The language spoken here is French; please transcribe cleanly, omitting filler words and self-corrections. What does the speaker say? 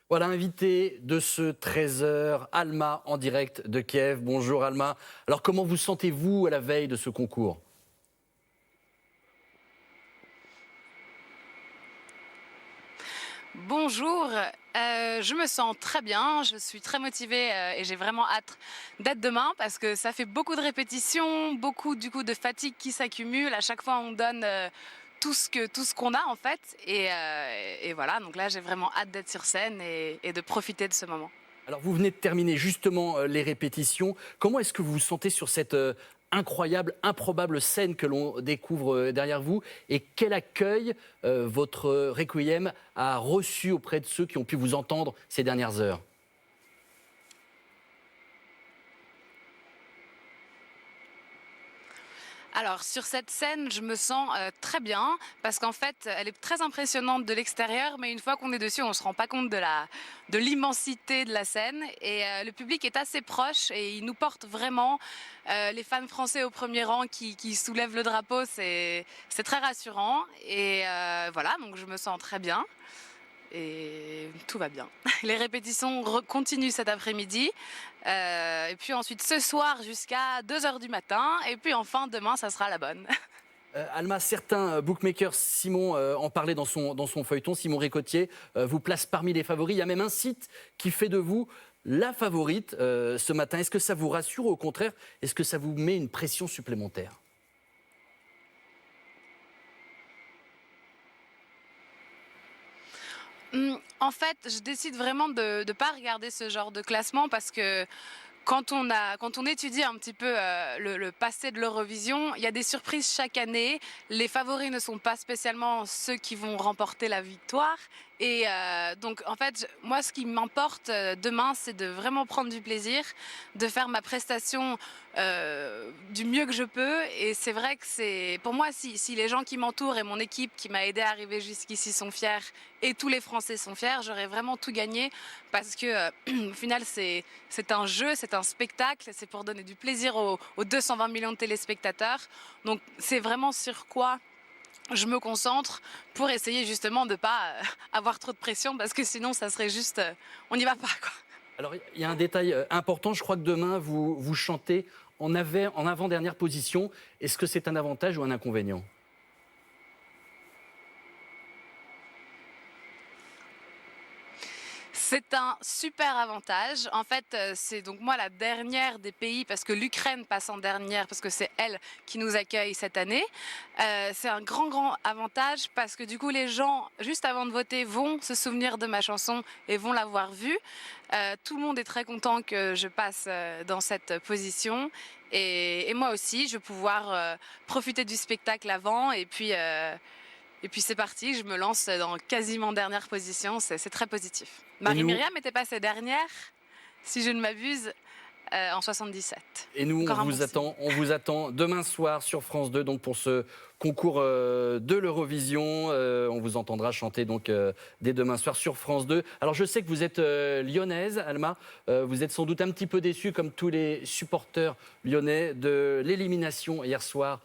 Voilà, invité de ce 13h, Alma en direct de Kiev. Bonjour Alma. Alors comment vous sentez-vous à la veille de ce concours? Bonjour, je me sens très bien, je suis très motivée et j'ai vraiment hâte d'être demain parce que ça fait beaucoup de répétitions, beaucoup du coup de fatigue qui s'accumule. À chaque fois, on donne tout ce qu'on a en fait et voilà. Donc là, j'ai vraiment hâte d'être sur scène et de profiter de ce moment. Alors vous venez de terminer justement les répétitions. Comment est-ce que vous vous sentez sur cette incroyable, improbable scène que l'on découvre derrière vous? Et quel accueil votre Requiem a reçu auprès de ceux qui ont pu vous entendre ces dernières heures? Alors sur cette scène, je me sens très bien parce qu'en fait, elle est très impressionnante de l'extérieur, mais une fois qu'on est dessus, on se rend pas compte de l'immensité de la scène et le public est assez proche et il nous porte vraiment. Les fans français au premier rang qui soulèvent le drapeau, c'est très rassurant et voilà, donc je me sens très bien. Et tout va bien. Les répétitions continuent cet après-midi. Et puis ensuite ce soir jusqu'à 2 heures du matin. Et puis enfin demain, ça sera la bonne. Alma, certains bookmakers, Simon en parlait dans son feuilleton, Simon Récotier, vous place parmi les favoris. Il y a même un site qui fait de vous la favorite ce matin. Est-ce que ça vous rassure ou au contraire, est-ce que ça vous met une pression supplémentaire? En fait, je décide vraiment de ne pas regarder ce genre de classement parce que quand on étudie un petit peu le passé de l'Eurovision, il y a des surprises chaque année. Les favoris ne sont pas spécialement ceux qui vont remporter la victoire. Et donc, en fait, moi, ce qui m'importe demain, c'est de vraiment prendre du plaisir, de faire ma prestation du mieux que je peux. Et c'est vrai que pour moi, si les gens qui m'entourent et mon équipe qui m'a aidé à arriver jusqu'ici sont fiers et tous les Français sont fiers, j'aurais vraiment tout gagné parce que, au final, c'est un jeu, c'est un spectacle, c'est pour donner du plaisir aux 220 millions de téléspectateurs. Donc c'est vraiment sur quoi je me concentre pour essayer justement de ne pas avoir trop de pression parce que sinon ça serait juste, on n'y va pas quoi. Alors, il y a un détail important. Je crois que demain, vous chantez en avant-dernière position. Est-ce que c'est un avantage ou un inconvénient? C'est un super avantage. En fait, c'est donc moi la dernière des pays parce que l'Ukraine passe en dernière parce que c'est elle qui nous accueille cette année. C'est un grand avantage parce que du coup les gens juste avant de voter vont se souvenir de ma chanson et vont l'avoir vue. Tout le monde est très content que je passe dans cette position et moi aussi je vais pouvoir profiter du spectacle avant et puis c'est parti, je me lance dans quasiment dernière position, c'est très positif. Et nous, Marie-Myriam était passée dernière, si je ne m'abuse, en 77. et nous, Encore un bon signe. on vous attend demain soir sur France 2, donc pour ce concours de l'Eurovision. On vous entendra chanter donc dès demain soir sur France 2. Alors je sais que vous êtes lyonnaise, Alma. Vous êtes sans doute un petit peu déçue, comme tous les supporters lyonnais, de l'élimination hier soir